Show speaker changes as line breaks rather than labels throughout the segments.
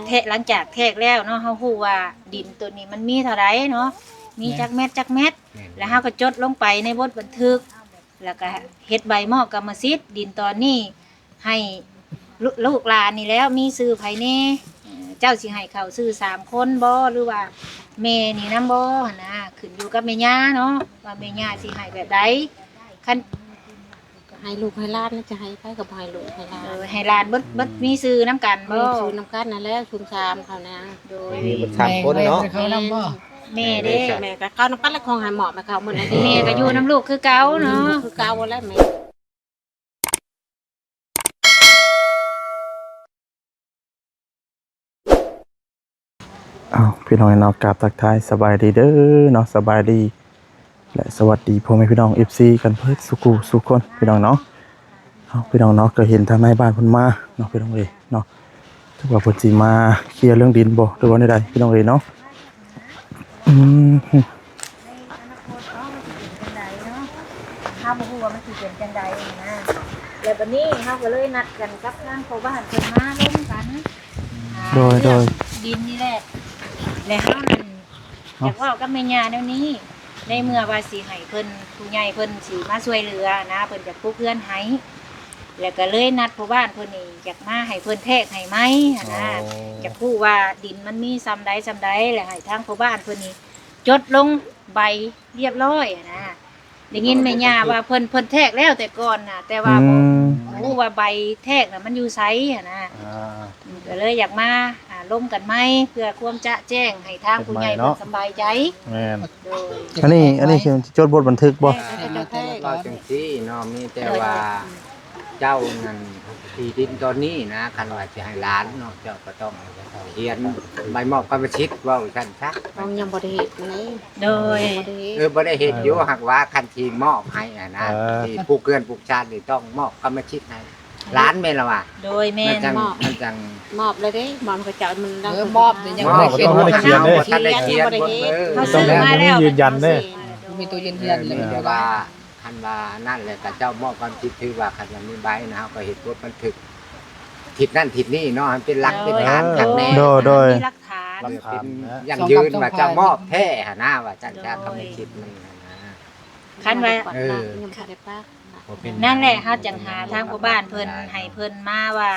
แทะหลังจากแทกแล้วเนาะเฮาฮู้ว่าดินตัวนี้มันมีเท่าไรเนาะมีจักเม็ดแล้วเฮาก็จดลงไปในบทบันทึกแล้วก็เฮ็ดใบมอบกรรมสิทธิ์ดินตอนนี้ให้ลูกหลานนี่แล้วมีชื่อไผแน่เจ้าสิให้เขาชื่อ3คนบ่หรือว่าแม่นี่นำบ่หั่นนะขึ้นอยู่กับแม่ย่าเนาะว่าแม่ย่าสิให้แบบใดคัน
ให้ลูกให้หลานน่ะจะให้ไปกับให้ลูกให้หลาน
ให้หลานเบิดมีชื่อนํกันบ่
ชื่อนํกันนั่นแหละชุมชามเขานะ
โดย
มีเบิด3คนเนาะ
เขานำบ่
แม่เด้
แม่ก็เข้านำกันแล้วคงให้เหมาะไปเขาเหมือนนั้น
แม่ก็อยู่นํลูกคือเก่าเนาะ
คือเก่าแล้วแม่
พี่น้องเนาะกราบทักทายสบายดีเด้อเนาะสบายดีและสวัสดีพ่อแม่พี่น้อง FC กันเพิ่นสุคนพี่น้องเนาะพี่น้องเนาะก็เห็นทางในบ้านเพิ่นมาเนาะพี่น้องเอ้ยเนาะถือว่าเพิ่นสิมาเคลียร์เรื่องดินบ่หรือว่าใดๆพี่น้องเอ้ยเนาะ
เฮาบ่ฮู้ว่ามันสิเป็นจังได๋นะแล้วบัดนี้เฮาก็เลยนัดกันกับทางพ่อบ้านเพิ่นมาร่วมกัน
โดย
ดินนี่แหละและเฮานั่นอยากเว้ากับแม่ย่าแนวนี้ในเมื่อว่าสิให้เพิ่นผู้ใหญ่เพิ่นสิมาช่วยเหลือนะเพิ่นจะปลูกเรือนให้แล้วก็เลยนัดพ่อบ้านเพิ่นนี่อยากมาให้เพิ่นแทกให้ไหมนะอยากรู้ว่าดินมันมีซ้ำใดแล้วให้ทางพ่อบ้านเพิ่นนี่จดลงใบเรียบร้อยนะได้ยินแม่ย่าว่าเพิ่นแทกแล้วแต่ก่อนน่ะแต่ว่าบ่รู้ว่าใบแทกน่ะมันอยู่ไสนะก็เลยอยากมาร่วมกันไหมเพื่อความจะแจ้งให้ทางผู้ใหญ่เพิ่นสบายใจ
แม่นอันนี้คือจดบทบันทึกบ่
เราจังซี่เนาะมีแต่ว่าเจ้านั่นที่ดินตอนนี้นะคันว่าสิให้หลานเนาะเจ้าก็ต้องเขียนใบมอบกรรมสิทธิ์เว้าซั่นซะ
ต้องยังบ่ได้เฮ็ดนี่
โดย
บ่ได้เฮ็ดอยู่หักว่าคันที่มอบให้นะที่ปลูกเรือนปลูกชาตินี่ต้องมอบกรรมสิทธิ์ให้หลานแม่นล่ะว่า
โดยแม่น
มันจัง
มอบเลยเด้มอบก็จะมัน
มอบยัง
บ่ต้องให้เขียนเด้
เขาซื้อมาแล้ว
ยืนยันเด้
มีตัวยืนยันเลย
แต่ว่าคันว่านั่นแหละแต่เจ้ามอบความคิดถือว่าคันว่ามีใบนะครับก็เห็นว่ามันถึกทิศนั่นทิศนี่เนาะเป็นหลักเป็นฐานคักแน่
มีหลักฐาน
เป็นอย่างยืนว่าจะมอบแท้หน้าว่าจันทร์ทำคิดมันนะ
คันว่านั่นแหละเฮาจังหาทางพ่อบ้านเพิ่นให้เพิ่นมาว่า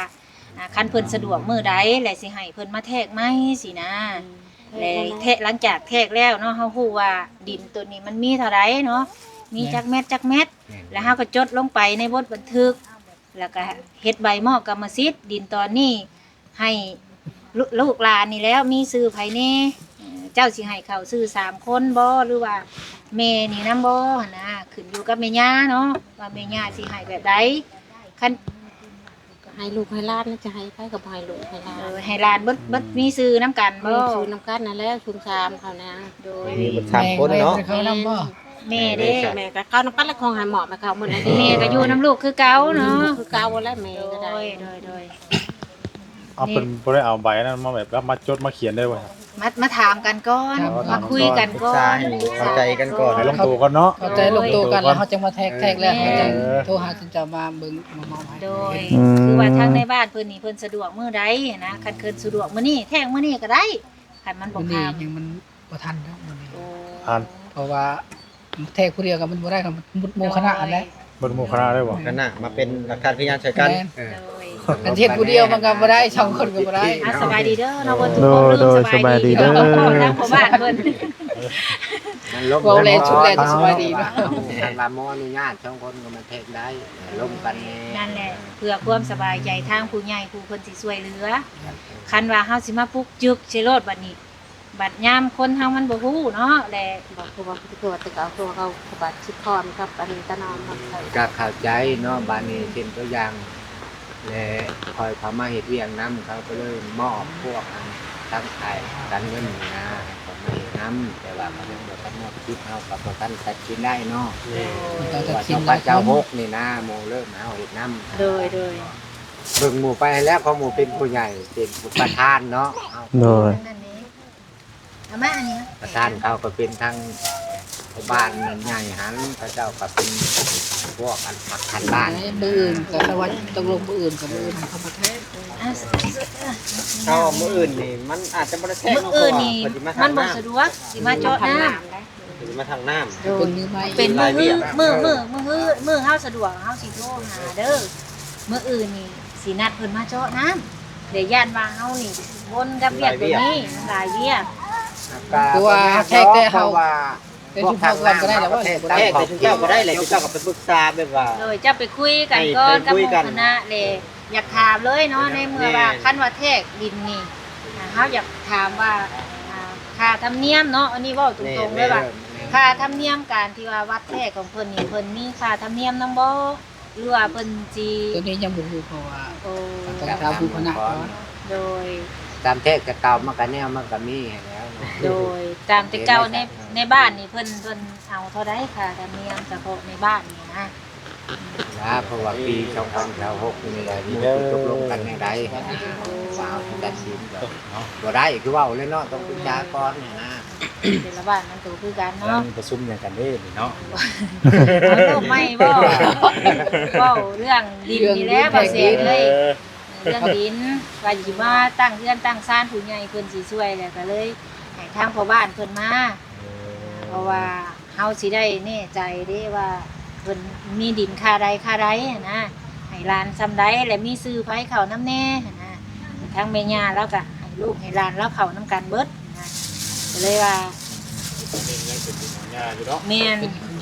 คันเพิ่นสะดวกมื้อใดและสิให้เพิ่นมาแทกไหมสินะและแทะหลังจากแทกแล้วเนาะเฮาฮู้ว่าดินตัวนี้มันมีเท่าไรเนาะมีจักเม็ดแล้วเฮาก็จดลงไปในบทบันทึกแล้วก็เฮ็ดใบมอบกรรมสิทธิ์ดินตอนนี้ให้ลูกหลานนี่แล้วมีชื่อไผแน่เจ้าสิให้เขาชื่อ3คนบ่หรือว่าแม่นี่นำบ่หั่นนะขึ้นอยู่กับแม่ย่าเนาะว่าแม่ย่าสิให้แบบใดคัน
ให้ลูกให้หลานน่ะจะให้ไปกับให้ลูกให้หลาน
ให้หลานเบิดมีชื่อนํกันบ่
ชื่อนํกันนั่นแหละชุมชามเขานะ
โดย
มีเบิด3คนเนาะ
เขานำบ่
แม่เด้
แม่ก็เข้านำกันแล้วคงให้เหมาะไปเขาเหมือนนั้น
แม่ก็อยู่นํลูกคือเก่าเนาะ
คือเก่าแล้วแม่ก็ได้
โดย
เอาเป็นบ่ได้เอาใบนั้นมาแบบมาจดมาเขียนได้บ่ครับ
มาถามกันก่อนมาคุยกันก่อน
เข้าใจกันก่อน
ให้ลงตัวก่อนเนาะ
เข้าใจลงตัวกันแล้วเขาจะมาแทกแล้วเขาจะโทรหาจะมาเบิ่งมามอบให้
โดยคือว่าทางในบ้านเพิ่นนี่เพิ่นสะดวกมื้อใดนะคันเพิ่นสะดวกมื้อนี้แทงมื้อนี้ก็ได้คันมันบ่ทัน
ยังมันบ่ทันเนาะมื้อนี้
ทัน
เพราะว่าแทกผู้เดียวก็มันบ่ได้ครับมุดหมู่คณะอันนั้น
บ่หมู่คณะได้บ่
คณะมาเป็นหลักฐานพยานใช้กัน
กันเทศผู้เดียวมันก็บ่ได้2คนก็บ่ได้
สบายดีเด้อเนาะบ่ทุกคนสบายดีเด้อทางพ่อบ้านเพิ่น
มันล้มกัน
สบายดีเนาะ
คันว่าหมออนุญาต2คนก็มาแทกได้ล้มกัน
นั่นแหละเพื่อความสบายใจทางผู้ใหญ่ผู้เพิ่นสิช่วยเหลือคันว่าเฮาสิมาปลุกจึกสิโลดบัดนี้บัดยามคนเฮามันบ่ฮู้เนาะแล
บอกคือว่าตัวตึกเอาตัวเขาบัดชิดพรกับอันตะนอมมันใส่
ก็เข้าใจเนาะบัดนี้เป็นตัวอย่างและคอยเขามาเฮ็ดเวียงนำเขาก็เลยมอบพวกตั้งใจกันเงินนะก็ไม่นำแต่ว่ามันบ่ทันมอบคิดเฮากับบ่ทันตัดสินได้เนาะว่าเจ้า6นี่นะหมู่เริ่มเอาเฮ็ดนำ
โดย
เบิ่งหมู่ไปแล้วของหมู่เป็นผู้ใหญ่เป็นประธานเนาะ
โดย
อามาอันนี้
ประธานเขาก็เป็นทั้งบ้านใหญ่หันพระเจ้าก็เป็นพวกอันผักคันบ้าน
มื้ออื่นก็ว่าต้องลงมื้ออื่นก็มื้ออื่นเขามาแทก
เอามื้ออื่นนี่มันอาจจะบ่ได้แท้
มื้ออื่นนี่มันบ่สะดวกสิมาเจาะน้ำ
สิมาทางน้ำ
เป็นมือไม้
เป็นมื้อเฮาสะดวกเฮาสิโทรหาเด้อมื้ออื่นนี่สินัดเพิ่นมาเจาะน้ำเดี๋ยวย่านว่าเฮานี่วนกับเวียกตัวนี้หลายเวียก
ตัวแท็กแต่เฮา
ว่า
เป็นชุมพรก่อนก็ได้แล้วว่า
แท้แต่ถึงเจ้าก็ได้แหละเจ้าก็ไปปรึกษาแบบว่า
โดยจะไปคุยกันก่อนกับหมู่คณะเลยอยากถามเลยเนาะในเมื่อว่าคันว่าแทกดินนี่เฮาอยากถามว่าค่าธรรมเนียมเนาะอันนี้เว้าตรงๆเลยว่าค่าธรรมเนียมการที่ว่าวัดแทกของเพิ่นนี่เพิ่นมีค่าธรรมเนียมนำบ่หรือว่าเพิ่นสิ
ตัวนี้ยังบ่รู้เพราะว่า
โอ้
ต้องถามผู้คณะก่อน
โดย
ตามแท้กระเก่ามันก็แนวมันก็มีให้แล้วเนาะ
โดยตามแต่เก่าในบ้านนี่เพิ่นเอาเท่าใดค่ะธรรมเนียมเฉพาะในบ้านนี่นะ
เพราะว่าปี2026นี่แหละที่ตกลงกันในใดว้าวตัดสินบ่ได้คือเว้าเลยเนาะต้องปรึกษาก่อนเนี่ยนะ
แต่ละบ้านมันก็คือกัน
กำลั
เนาะ
งประชุมอย่างกันเด้นี่เนาะ
เอาเริ่มไม่บ่เว้าเรื่องดินนี่แหล้วบ่เสียเลยเรื่องดินว่าสิมาตั้งเรือนตั้งศาลผู้ใหญ่เพิ่นสิช่วยแล้วก็เลยให้ทางพ่อบ้านเพิ่นมาเพราะว่าเฮาสิได้แน่ใจเด้ว่าเพิ่นมีดินค่าใดค่าใดนะให้หลานซำใดและมีซื้อไผเข้านำแน่นะทางแม่ย่าแล้วก็ให้ลูกให้หลานแล้วเข้านำกันเบิดนะก็เลยว่า
ยังเป็นดินของย่าอยู่เนาะ
แม่น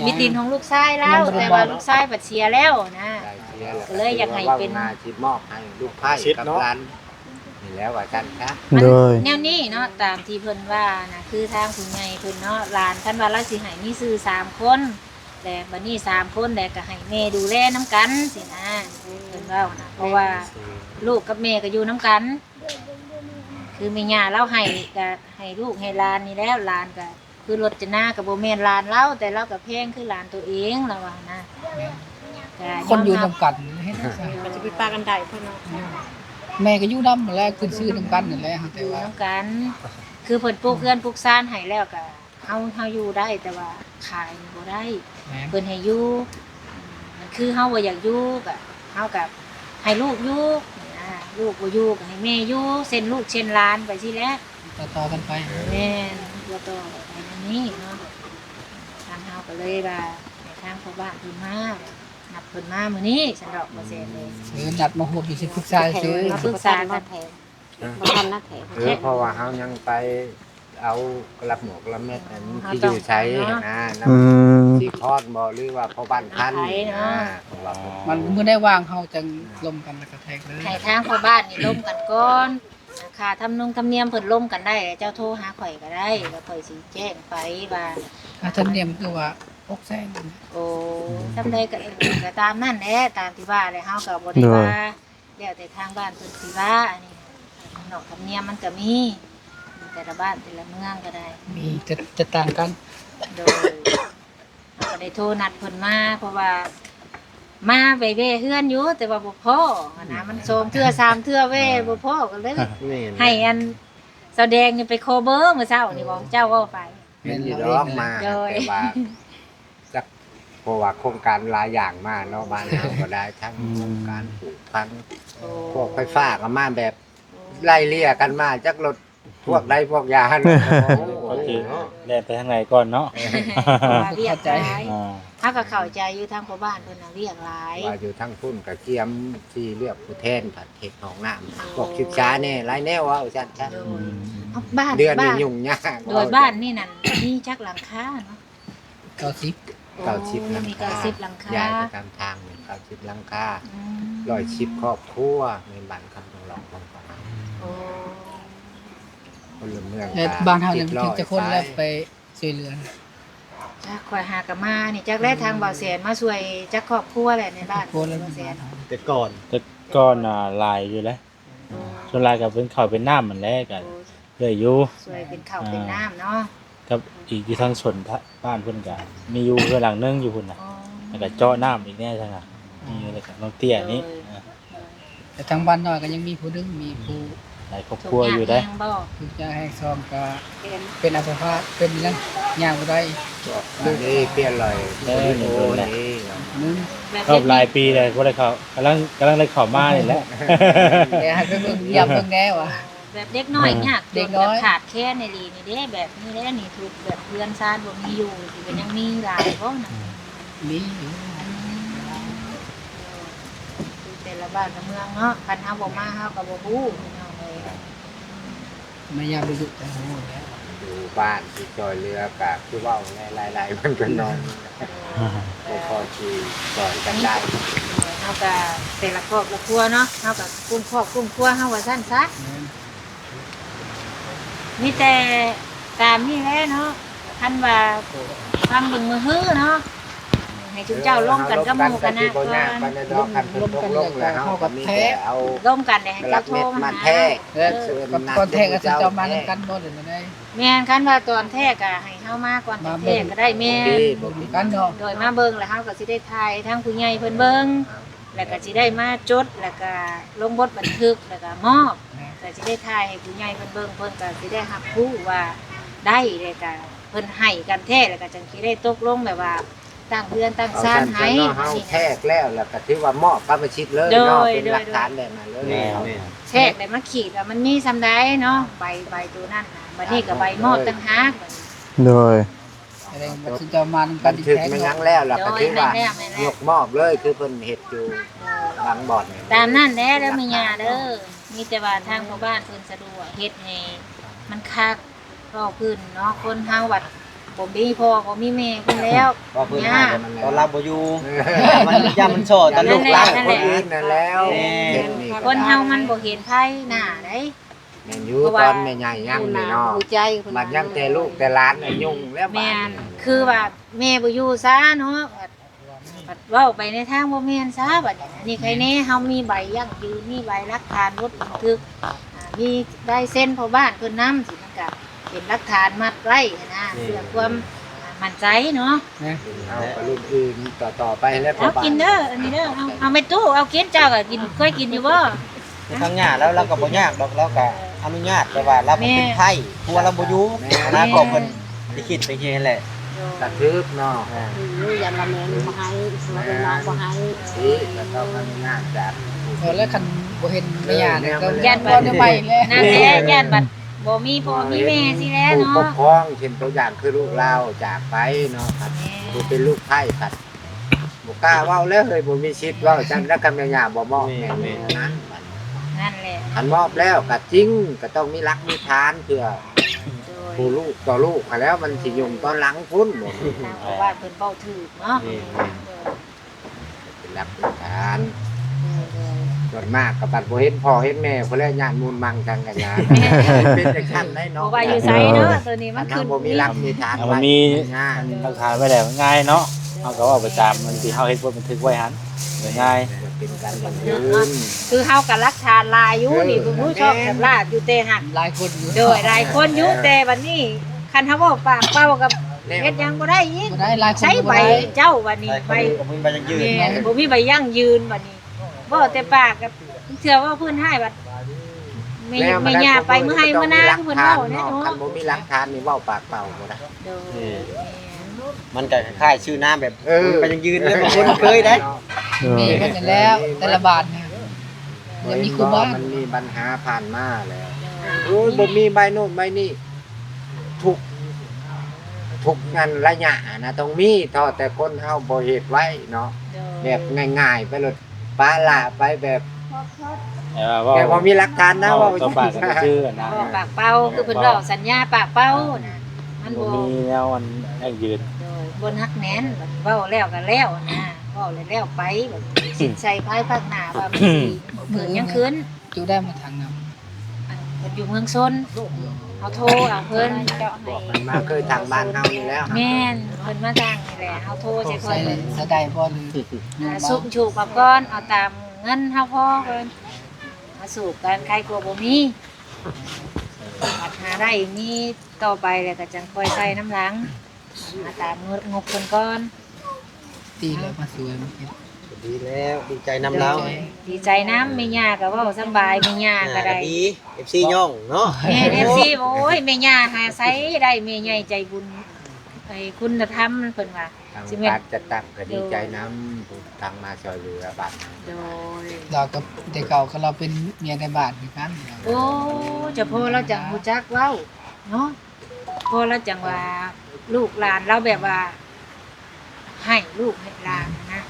มีดินของลูกชายแล้วแต่ว่าลูกชายปัดเสียแล้วนะ
ได้เสียแล้ว
ก็เลยอยากให้เป็น
ว่าสิมอบให้ลูกไผ่กับหลานนี่แล้วว่ากันครับ
มัน
โดย
แนวนี้เนาะตามที่เพิ่นว่านะคือทางผู้ใหญ่เพิ่นเนาะหลานท่านว่าเราสิให้มีซื้อ3คนแต่บัดนี้3คนแต่ก็ให้แม่ดูแลนํกันสินะเพิ่นเว้านะเพราะว่าลูกกับแม่ก็อยู่นํกัน คือแม่ย่าเราให้ก็ให้ลูกให้หลานนี่แล้วหลานก็คือรถจะหน้ากับโบแมนหลานเราแต่เรากับเพลงคือหลานตัวเองเราว่านะก็
คนอยู่
มรับ
นำกันเฮ็ดจังซี่
มันจะไปปากันได้เพิ่นเนาะ
แม่ก็อยู่นำแล้วขึ้นชื่อนำกันนั่นแหละแต่
อยู่
ว่า
น้ำกัน คือเพิ่นปลูกเพื่อนปลูกซ่านให้แล้วก็เฮาอยู่ได้แต่ว่าขายนี่บ่ได้
แม่น
เพิ่นให้อยู่มันคือเฮาบ่อยากอยู่ก็เฮากับให้ลูกอยู่นะลูกบ่อยู่ก็ให้แม่อยู่เส้นลูกเส้นหลานไปสิแหล้ว
ต่อกันไป
แม่นบ่ต่อไปอันนี้เนาะทางเฮาก็เลยว่าให้ทางพ่อบ้านเพิ่นมานัดเพิ่นมามื้อนี้ฉันดอกบ่เซ็นเลย
นัดมาฮู้อยู่สิปรึกษาซื่อ
มาปรึกษากัน
แถมบ่ทันนะแถม
เพราะว่าเฮายังไปเอากระหมวกกระเม็ดอันที่อยู่ใช้นะน้
อืม
ำที่ทอดบ่หรือว่าพ่อบ้านพันของเรา
มันมื้อได้วางเฮาจังลมกันแล้วก็แทกเลย
ให้ทางพ่อบ้านนี่ร่มกันก่อนค่ะทำธรรมเนียมเพิ่นร่มกันได้ เจ้าโทรหาข่อยก็ได้แล้วข่อยสิแจ้งไปว่า
ค่าธรรมเนียมคือว่า600,000
โอ้ทำได้ก็ตามนั่นแหละตามที่ว่าเลยเฮาก็บ่ได้ว่าแล้วแต่ทางบ้านเพิ่นสิว่าอันนี้นอกธรรมเนียมมันก็มีแต่ละบ้านแต่ละเมืองก็ได้
มีจะต่างกัน
โดยเราก็ได้โทรนัดเพิ่นมาเพราะว่ามาไปเว่เฮือนอยู่แต่ว่าบ่พออะนะมัน2เทื่อ3เทื่อเว่บ่พอก็เลย
นี่
ให้อันแสดงนี่ไปโคเบอร์มื้อเช้านี่บ่เจ้าเว้าไป
เป็นอยู่ดอกมาแต่ว่าจักเพราะว่าโครงการหลายอย่างมาเนาะบ้านเฮาก็ได้ทั้งโครงการปลูกพันธุ์พวกไฟฟ้าก็มาแบบไล่เลี่ยกันมาจักรถพวกใดพวกยาเนาะ
โอเคแล่นไปทางไหนก่อนเนาะ
ว่าเรียกหลาย
อ่า
ถ้าก็เข้าใจอยู่ทางพ่อบ้านเพิ่นน่ะเรียกหลาย
ว่าอยู่ทั้งพุ่นกับเกียมที่เลือกผู้แทนผัดเห็ดของน้ำพวกศึกษาเนี่ยหลายแนวว่าเอาจัด
โดยเอาบ้าน
เดือน
บ้า
นี้
น
ยุ่งยาก
โดยบ้านนี่นั่นมีจักหลังคาเนาะ
90
เก้าสิบหลัง
มี
คา
90หลังคา
ย้ายไปตามทางเนี่ย90หลังคา
อืม
110ครอบครัวในบ้านคำตองหลองของเขา
โอ้
คนละเมือง
และบ้านเฮายังถึงจะคนแล้วไปช่วยเหลือ
จักข่อยหากะมานี่จักแลทางบ่าวแสนมาช่วยจักครอบครัวแหละในบ้าน
คนแล้ว
บ่าวแสน
แต่ก่อนลายอยู่แล้วส่วนลายก็เป็นข้าวเป็นน้ำมันแรกกันเลยอยู่
ช่วยเป็นข้าวเป็นน้ำเนาะ
กับอีกอยู่ทางชนบ้านเพิ่นก็มีอยู่เพื่อหลังนึงอยู่พุ่นน่ะ
อ๋อ
แล้วก็เจาะน้ำอีกแน่ซั่นน่ะมีอยู่แล้วก็น้องเตี้ยนี่
แต่ทางบ้านน้อยก็ยังมีผู้นึงมีผู้
หลายครอบ
ทุ
ครัว
กอย่าง
อยู่ได้
แห้งบ่
ทุกอย่างแห้งซอมก็
เป็น
เป็นอัมพาตเป็นหยังย่างบ่ได้
อันนี้เปลี่ยนเลยคนนี้คนนี้
มึง
แบบ
รอบหลายปีเลยบ่ได้เข้ากำลังได้เข้ามานี่แหละ
แต่ให้ไปเบิ่งเยี่ยมเบิ่งแน่ว่ะ
แบบเด็กน้อยยาก
เด็กน้อย
แบบขาดแค่ในลีนี่เด้แบบนี้เด้นี่ทุกแบบเพื่อนซ่านบ่มีอยู่สิก็ยังมีหลายบ่นะ
มีอยู่
คือแต่ละบ้านละเมืองเนาะคันเฮาบ่มาเฮาก็บ่ฮู้พี่น้องเอ้ย
ไม่ยามไปอยู่แต่โหแล้ว
อยู่บ้านที่จอยเรือกับคือว่าหลายๆมันก็นอนก็พอที่จอยกันได้
เฮาก็แต่ละครอบละครัวเนาะเฮาก็กุ้มครอบกุ้มครัวเฮาว่าซั่นซะมีแต่ตามนี่แหละเนาะคันว่าฟังเบิ่งมือฮื้อเนาะให้จุเจ้าร่วมกันกับหมู่กันนะก่อน
ลงกันลงแล้วเขาก็มีแต่เอา
ร่วมกันให้เจ้าโทรมา
มา
หา
แท้
แล้วก่อนแท้ก็สิเจ้ามานํกันบ่ได้ได้
แม่นคันว่าตอนแท้ก็ให้เฮามาก่อนตอนแท้ก็ได้แม่น
บ่มีกันเนาะ
โดยมาเบิ่งแล้วเฮาก็สิได้ถ่ายทั้งผู้ใหญ่เพิ่นเบิ่งแล้วก็สิได้มาจดแล้วก็ลงบทบันทึกแล้วก็มอบก็สิได้ถ่ายให้ผู้ใหญ่เพิ่นเบิ่งเพิ่นก็สิได้รับรู้ว่าได้แล้วก็เพิ่นให้กันแท้แล้วก็จังสิได้ตกลงแบบว่าตั้งเดือนตั้ง
เอา
ซ่าน
กัน
ให้
เฮาแทกแล้วแล้วก็ถือว่ามอบกับประชิดเลยเนาะเป็นหลักฐานได้มาเลย
แทรกได้มาขีดว่ามันมีซำใดเนาะใบตัวนั้นน่ะบัดนี้ก็ใบมอบต่างหากบัดนี้
โดย
แสดงว่าสิเจ้ามานํกั
บั
น
น
อีก
ทึก
แท้
มันยั
เนาะ
งแล้วแล้วก็ถือว่า
โดยแม่นๆ
ยกมอบเลยคือเพิ่นเฮ็ดอยู่หลังบ่อน
ตามนั่นแหละเด้อแม่ย่าเด้อมีแต่ว่าทางพ่อบ้านเพิ่นสะดวกเฮ็ดให้มันคักก็พื้นเนาะคนเฮาวัดบ่มีพ่อบ่มีแม่เพิ่นแล้ว
ก็เพิ่น
ย่า
ให้มัน
ตอน
แล้
รั
ว
บบ่อยู่มันย่ามันโสดตอนลูกหลาน
นั่น
ค
แหละ
นอื่นนั่นแล้ว
แม่
เฮ็ดนี่
คนเฮามันบ่เห็นไผหน้าได้
แม่นอยู่ตอนแม่ใหญ่ยังนี่เนาะ
ผู้ใจเพิ่น
บัดยังแต่ลูกแต่หลานน่ะยุ่งแล้วบั
แม่
ด
นคือว่าแม่บ่อยู่ซะเนาะบัดเว้าไปในทางบ่แม่นซะบัดนี้อันนี้ใครแน่เฮามีใบยั่งยืนมีใบหลักฐานรถบันทึกมีได้เส้นพ่อบ้านเพิ่นนำสิมันก็เป็นหลักฐานมัดไว้นะเพื่อความมั่นใจเนาะ
เอากับรุ่นอื่นต่อไปแล้วพอ
เอา
บ้าน
กินเด้ออันนี้เด้อเอาไปตู้เอากินเจ้าก็กินเคยกินอยู่บ่
ทางญาติแล้วเราก็บ่ยากดอกเราก็อนุญาตแต่ว่าเราบ่เป็นไผกลัวเราบ่อยู่นะก็เพิ่นสิคิดไปเฮ็ดแหละ
กระทึบเนาะ
ยันละแม่บ่ให้มาเป็นน้องบ่ให้
สิแล้วก็มันงานจาก
เออแล้วคันบ่เห็นแม่ย่าเนี่ยก็
ยั
ยั
น
น
บั
บ่
ด
ได้ไปแล้ว
นั่นแหละยันบัดบ่มีพ่อมีแม่สิแล้ว
ผู้
เนาะ
ปกครองเช่นตัวอย่างคือลูกเราจากไปเนาะครับผู้เป็นลูกไผ่ครับบ่กล้าเว้าเลยเฮ้ยบ่มีสิทธิ์เว้าจังแล้วก็แม่ย่าบ่มอบแม่นั้น
นั่นแหละ
อันมอบแล้วก็จริงก็ต้องมีรักมีฐานเพื่อ
โดย
ผู้ลูกต่อลูกมาแล้วมันสิยุ่งตอนหลังพุ่นบ่
ทางพ่อบ้านเพิ่นเว้าถูกเนาะ
เป็นรักเป็นฐานส่วนมากก็บัดบ่เห็นพ่อเห็นแม่เพิ่นแล้วญาติมูลมังจังกันยาเป็นจังซั่นได้
บ่
เนาะ
ว่าอยู่ไสเนาะตัวนี้มัน
คื
คือ อ
บ่มีรักมีฐาน
มันมี
งาน
หลักฐานไว้แล้วง่ายเนาะเฮาก็เว้าประจำมันสิเฮาเฮ็ดบทบันทึกไว้หั่นง่าย
เป็นการบันทึก
คือเฮากับรักฐานลายอยู่นี่ผู้ชอบแบบลาดอยู่แต่หัก
หลายคนอยู่
โดยหลายคนอยู่แต่บัดนี้คันเฮาเว้าปากเป้ากับเฮ็ดหยังบ่ได้อีก
บ่ได้หลายคน
ใช้ใบเจ้าบัดนี้
ไป
ใบ
ก็มีใบยังยืน
แม่บ่มีใบยั่งยืนบัดนี้บ่แต่ปากกับเชื่อว่าเพิ่นให้บัดแม่ย่าไปมื้อให้มื้อนาคือเพิ่นเว้าแน่
คัน
เนาะ
บ่มีหลักฐานนี่เว้าปากเปล่าบ่ได้
โดย
มันก็คล้ายๆชื่อน้ำแบบ
เออ
ใบยังยืนเลยบางคนเคยได้
โด
มี
ย
กันอยู่แล้วแต่ละบาทเนี่ยยังมีครูบ้าน
มันมีปัญหาผ่านมาแล้วโอ้ยบ่มีใบโน่นใบนี้ทุกงานระยะนะต้องมีทอแต่คนเฮาบ่เฮ็ดไว้เนาะแบบง่ายๆไปเลยปลาละไปแบบ
ๆแต่ว่า
แต่บ่มีหลักฐานนะว่า
ต่อปากก็ชื่อนะ
บ่ปากเป้าคือเพิ่นเว้าสัญญาปากเป้าน่ะมัน
บ่
บ่
มีแนวมันยั่งยืน
โดยบนฮักแน่นบัดเว้าแล้วก็แล้วนะเว้าแล้วแล้วไปบัดสินใจภายภาคหน้าว่ามันสิเกิดหยังขึ้น
อยู่ได้มาทางนำ
อันเพิ่นอยู่เมืองชนเอาโทรเอาเพิ่นเจาะให้
มันมาเคยทางบ้านเฮานี่แล้ว
แม่นเพิ่นมาจ้างนี่แหละเอาโทรใส่เพิ่
ใส่
น
เลยสะได้บ่หรือ
สุกชูกับก้อนเอาตามเงินเฮาพอเพิ่นมาสูบกันใครกลัวบ่มีปัญหาได้มีต่อไปแล้วก็จังค่อยใส่น้ำหลังมาตามงบเพิ่นก่อน
ตีแล้วมาสวยมาเก็บ
ดีแล้วดีใจนำเรา
ดีใจน้ำแม่ย่าก็เว้าสำบายแม่ย่าก็ได้
ดี FC ย่องเนาะ
แม่เอฟซีโอ้ยแม่ย่าหาไสได้แม่ใหญ่ใจบุญไอ้คุณธรรมเพิ่นว่า
ทาง
สิแม่น
การจัดตั้งก็ดีใจน้ำผู้ทางมาช่วยเหลือบัตร
โดย
เรากับแต่เก่าก็เราเป็นเมียในบ้านคือกัน
โอ้เจะพอเราจังฮู้จักเว้าเนาะพอเราจังว่าลูกหลานเราแบบว่า ให้ลูกให้หลานนะ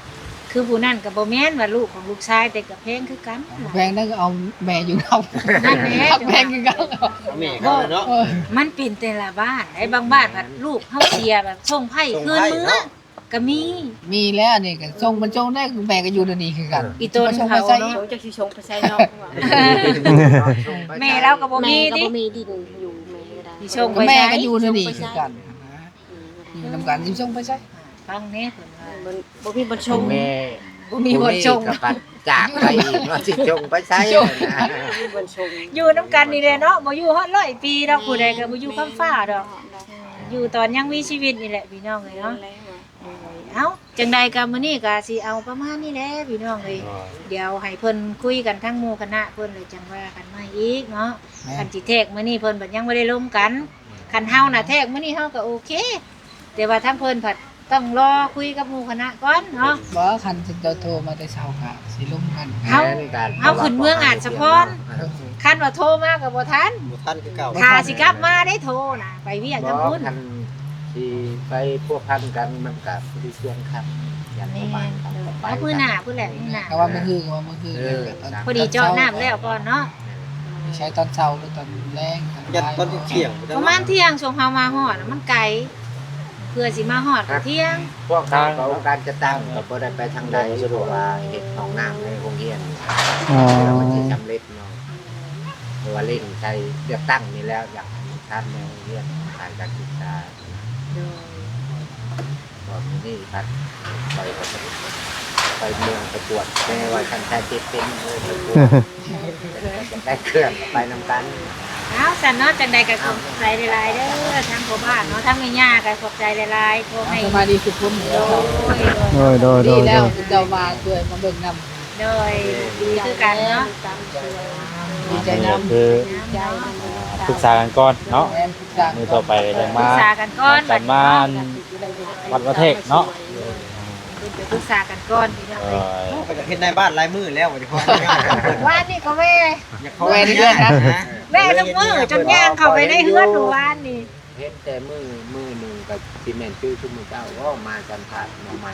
คือผู้นั้นก็บ่แม่นว่าลูกของลูกชายแต่ก็แพงคือกัน
แพงนั่นก็เอาแม่อยู่เอา
นั่นแหละ
แพงคือกัน
แม่เขาเนาะ
เออ
มันเป็นแต่ละบ้านไอ้บางบ้านว่าลูกเฮาเสียแบบส่งไผคืนมื้อก็มี
มีแล้วนี่ก็ส่งมันส่งได้แม่ก็อยู่เดี๋ยวนี้คือกัน
อีต้น
ส่ง
เขา
มาใส่
เนาะ
โชงจักสิชงไปใส่นอก
แม่เราก็บ่
แม่
มี
ก็
ดิ
บ่มีดินอยู่แม่ก็ได้
สิชง
ก็แม่ก็อยู่เดี๋ยวนี้คือกันอยู่นำกันสิส่งไปใส่
ฟังแน่เพิ่นว่า
บ่มีบ่ชง
แม่
บ่มีบ่ชง
กับปัดจากไปอีกว่าสิชงไปใช้นะ
บ่ชง
อยู่นำกันนี่แหละเนาะบ่อยู่ฮอด100ปีดอกผู้ใดก็บ่อยู่คำฟ้าดอก อยู่ตอนยังมีชีวิตนี่แหละพี่น้องเอ้ยเนาะเอ้าจังใดก็มื้อนี้ก็สิเอาประมาณนี้แหละพี่น้องเอ้ยเดี๋ยวให้เพิ่นคุยกันทั้งหมู่คณะเพิ่นเลยจังว่ากันใหม่อีกเนาะคันสิแทรกมื้อนี้เพิ่นบัดยังบ่ได้ลงกันคันเฮาน่ะแทรกมื้อนี้เฮาก็โอเค แต่ว่าทั้งเพิ่นผัดต้องรอคุยกับหมู่คณะก่อนเนาะ
บ่คันจะโทรมาแต่เช้าค่ะสิลงกัน
เฮาขึ้นเมืองอาจสะพรคันว่าโทรมาก็บ่ทัน
บ่ทันคือเก่า
ถ้าสิกลับมาได้โทรน่ะไปเวียก
บ่
กับพุ่น
คันที่ไปพวกพันกันมันก็ที่ช่วงครับยัน
แม่
ประมาณ
น
ครับ
เอามื้อหน้าพุ่นแหละมื้อหน้า
ก็ว่ามันคือก็ว่ามันคือ
พอดีเจาะน้ำแล้วก่อนเนาะ
ใช้ตอนเช้าหรือตอนแรง
ยันตอนเที่ยง
ประมาณเที่ยงช่วงเฮามาฮอดน่ะมันไกลเพื่อสิมาฮอดก็เที่ยง
พวกเขาก็องค์การจะตั้งก็บ่ได้ไปทางใดสะดวกว่าเฮ็ดห้องน้ำในโรงเรียน
อ๋อ
แล้วมันสิสำเร็จเนาะเพราะว่าเล่นใช้เลือกตั้งนี่แล้วอยากให้ท่านในโรงเรียนการศึกษาตอนนี้พัดไปเมืองประกวดแม่ว่าคันแท้เจ็บเป็นเลยประกวดได้เครื่องไปนำกัน
เอาสันเนาะจังใดก็ขอบใจหลายๆเด้อทั้งพ่อบ้านเนาะทั้งแม่ย่าก็ขอบใจหลายๆขอให้
สบายดีทุกคน
โดย
โดย
ดีแล้วเจ้ามาด้วยมาเบิ่งนำ
โดยดีคือกันเนาะ
ดีใจนำ
คือปรึกษากันก่อนเนาะ
แม่ทุกอย่าง
มือต่อไปจัง
ปรึ
มาก
ษากันก่อน
กันมาวัดประเทศเนาะ
ปรึกษากันก่อนพี่น้อง
เอ
เอ้ย
อ
ก็จะเฮ็ดในบ้านลายมือแล้วว่าสิพอ
ว่านนี่ก็แม่
อยากเข้าไปเรื่อยๆนะ
แม่ทุกมื้อจนย่างเข้าไปในเฮือนหมู่บ้านนี่
เห็นแต่มือหนึ่งกับซีเมนต์ชื่อชุมมือเจ้าว่ามาจันทร์มาใหม่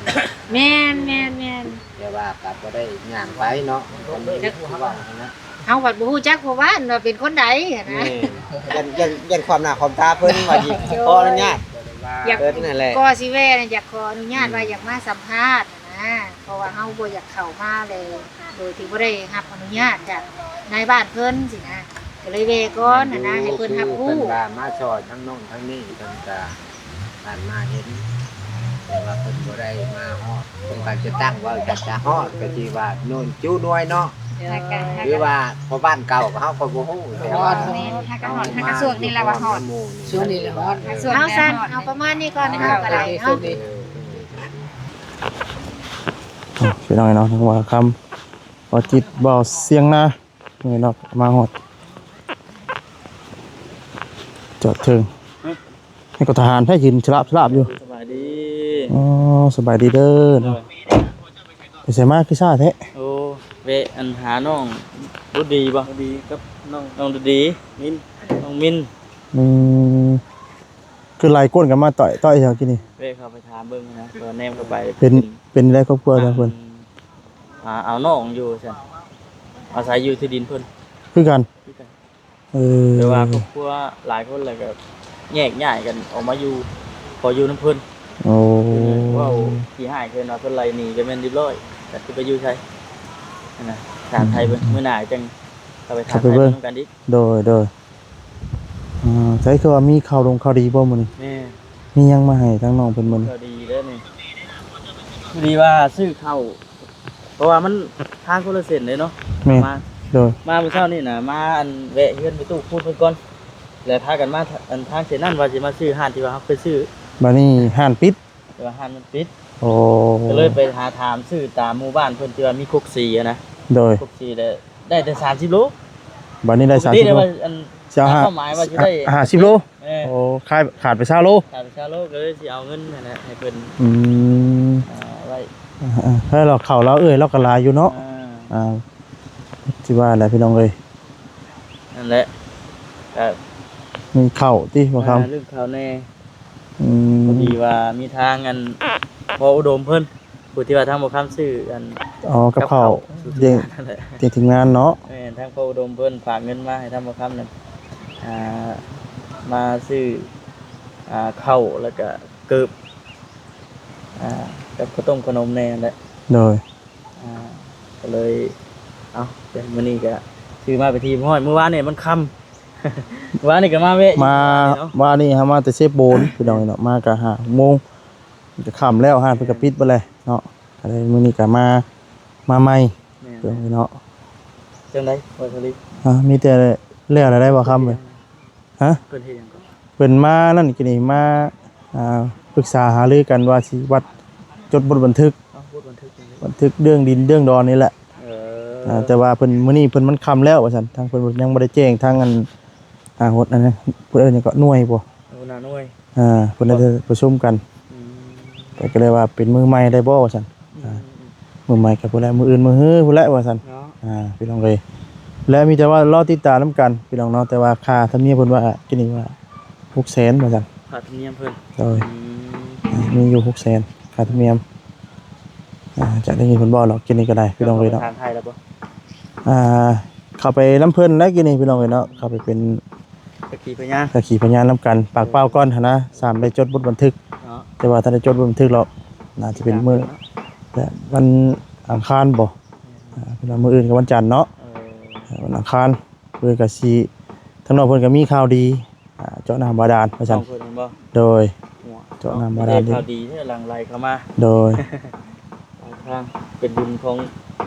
แม่น
แต่ว่ากับก็ได้ย่างไปเนาะคนนี้คือว่านะ
เฮาวัดบ่ฮู้จักพ่อบ้านว่าเป็นคนใดอะนะ
ยันความหน้าความตาเพิ่นว่าสิขออนุญาต
อยาก
เพิ่นนั่นแหละ
ก็สิแว่น่ะอยากขออนุญาตว่าอยากมาสัมภาษณ์นะเพราะว่าเฮาบ่อยากเข้ามาเลยโดยที่บ่ได้รับอนุญาตจากนายบ้านเพิ่นสินะก็เลยเวก่อนนะให้เพิ่นรับรู้
เพิ่นว่ามาซอยทั้งน้องทั้งนี้เพิ่นก็ผ่านมาเห็นแต่ว่าเพิ่นบ่ได้มาฮอดเพิ่นก็จะตั้งว่าจะฮอดก็สิว่าโน่นจู้น้อยเนาะหรือว่าพอบ้านเก่าก็เฮาก็บ่ฮู้แต่ว่า
ช่วงนี้แหละฮอด
เอาซั่นเอาประมาณนี้ก่อนเฮาก็ได้
ช่ว
เนาะ
งนี้
พี่น้องเนาะทั้งว่าคำว่าจิตบ่เสียงนะนี่เนาะมาฮอดจอดถึงให้ก็ทหารให้ยืนฉลาบอยู่
สบายดี
อ๋อสบายดีเด้อเนาะไปใส่มาคือซ่าแท้
โอ้เวะอันหาน้องดูดีบ่ดีกับน้องดูดีมินน้องมิน
อืมคือไล่ก้นกันมาต่อยเฮากินนี่
เวะเข้าไปถามเบิ่งนะตัวแนมเข้าไป
เป็นได้ครอบครัวทั้งเพิ่น
เอาน้องอยู่ซั่นอาศัยอยู่ที่ดินเพิ่น
คือกัน
คือกัน
เออ
แต่ว่าครอบครัวหลายคนเลยก็แยกย้ายกันออกมาอยู่พออยู่นำเพิ่น
โอ้
ว้าวที่หายเพิ่นว่าเพิ่นไล่หนีก็แม่นเรียบร้อยแต่สิไปอยู่ไสนั่นน่ะถามไทยเบิ่งมื้อหน้าจังเข้าไปถามไทยเบิ่งกันดิ
โดยใช่คือว่ามีข่าวดีบ่มื้อนี้
แม่
มียังมาให้ทั้งน้องเพิ่นมื้อนี้
ก็ดีเด้อนี่ดีว่าซื้อข้าวเพราะว่ามันทางคนละเส้นเลยเนาะ
แม่
มา
โดย
เมื่อเช้านี่น่ะมาอันแวะเฮือนไปตู้พูดเพิ่นก่อนแล้วพากันมาอันทางเส้นนั้นว่าสิมาซื้อห้านที่ว่าเฮาเคยซื้อ
บัดนี้ห้านปิด
แต่ว่าห้านมันปิด
โอ้
ก็เลยไปหาถามซื้อตามหมู่บ้านเพิ่นที่ว่ามีคุกสีอะนะ
โดย
คุกสีได้แต่30โล
บัดนี้ได้
ปกติ
30โล
ว่าอัน
จะเอา
เป้าหมายว่าสิได้
50โล
เออ
โอ้ขาดไป20โล
30โลก็เลยสิเอาเงินนั่นแหละให้เพิ่น
อืม
ไว้
ถ้าเราเข้าแล้วเราก็หลายอยู่เนาะ
อ่า
สิว่าอะไรพี่น้องเอ้ย
นั่นแหละก็
มีเข้าติบ่ครับ
เรื่องข่าวแน่
อืม
พอดีว่ามีทางอันพออุดมเพิ่นผู้ที่ว่าทางบ่ค้ำซื้ออัน
อ๋อกับข้าว
สู่
เด้ง
นั่นแหละ
เด้งทีมงานเนาะ
แม่นทางพออุดมเพิ่นฝากเงินมาให้ทางบ่ค้ำนั่นมาซื้อข้าวแล้วก็เกิบกับข้าวต้มขนมแน่นั่นแหละ
โดย
ก็เลยเอาเดี๋ยวมื้อนี้ก็ซื้อมาไปทีมห้อยเมื่อวานนี่มันค่ำ เมื่อวานนี่ก็มาเวะ
มา
เนาะ
ว่านี่ฮะมาแต่เซฟโบนพี่น้องเนาะมาก็5 โมงจะค่ำแล้วห้านเพิ่นก็ปิดไปเลยเนาะก็เลยมื้อนี้ก็มาใหม่
แม่น
เพิ่นเนาะ
จังได๋บ่สลิ
มีแต่แล้วอะไรได้บ่ครับเว้ยฮะ
เพิ่นเฮ็ดหยังก่อน
เพิ่นมานั่นกินนี่มาปรึกษาหารือกันว่าสิวัดจดบทบันทึก
เอาพูดบันทึกจังได๋
บันทึกเรื่องดินเรื่องดอนนี่แหละ แต่ว่าเพิ่นมื้อนี้เพิ่นมันค่ำแล้วว่าซั่นทางเพิ่นยังบ่ได้แจ้งทางอันหดอันนั้นเพิ่นเอิ้นหยังก็หน่วยบ่
เอาหน้าหน่วย
เพิ่นได้ประชุมกัน
อืม
แต่ก็เลยว่าเป็นมือใหม่ได้บ่ว่าซั่นมือใหม่ก็บ่ได้มืออื่นมือฮื้อพุ่นแหละว่าซั่น
เนาะ
พี่น้องเอ้ยแล้วมีแต่ว่ารอติดตามนํกันพี่น้องเนาะแต่ว่าค่าธรรมเนียมเพิ่นว่ากินนี่ว่า600,000ว่าซั่น
ค่าธรรมเนียมเพิ่น
โดย
อืม
มีอยู่600,000ค่าธรรมเนียมจะได้ยินเพิ่นบ่หรอกกินนี่ก็ได้พี่น้องเอ้ยเนาะ
ทางไทยแล้วบ่
เข้าไปน้ำเพิ่นได้กินนี่พี่น้องเอ้ยเนาะเข้าไปเป็น
สักทีพะยา
สักขีพยานนํกันปากเปล่าก่อนหั่นนะสามได้จดบทบันทึก
เนาะ
แต่ว่าถ้าได้จดบทบันทึกแล้วน่าจะเป็นมื้อแต่วันอังคารบ่เป็นว่ามื้ออื่นกับวันจันทร์เนาะวันอังคารเพิ่นก็สิทางนอกเพิ่นก็มีข่าวดีเจาะน้ำบาดาลว่า
จั
ซั่
ง
น
เพิ่นเห็นบ่
โดย
หัว
เจาะน้ำบาดาล
ข่าวดีที่หลั่งไหลเข้ามา
โดย
ทางเป็นบุญของ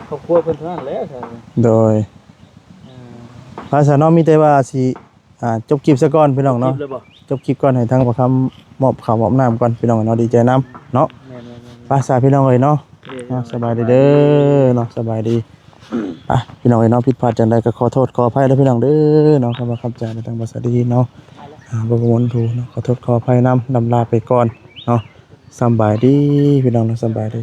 ครอบครัวเพิ่นเท่านั้นแหละครับ
โดยภาษาเนาะมีแต่ว่าสิจบคลิปซะก่อนพี่น้องเนาะ
คลิปเลยบ่
จบคลิปก่อนให้ทางประคำมอบข่าวมอบน้ำก่อนพี่น้องเนาะดีใจน้ำเนาะ
แม่น
ภาษาพี่น้องเลยเนาะ
ๆ
สบายดีเด้อเนาะสบายดีพี่น้องเนาะผิดพลาดจังใดก็ขอโทษขออภัยแล้วพี่น้องเด้อเนาะคำว่าคำจาในทางภาษาดีเนาะบ่ประมวลถูกเนาะขอโทษขออภัยนำลาไปก่อนเนาะสบายดีพี่น้องเนาะสบายดี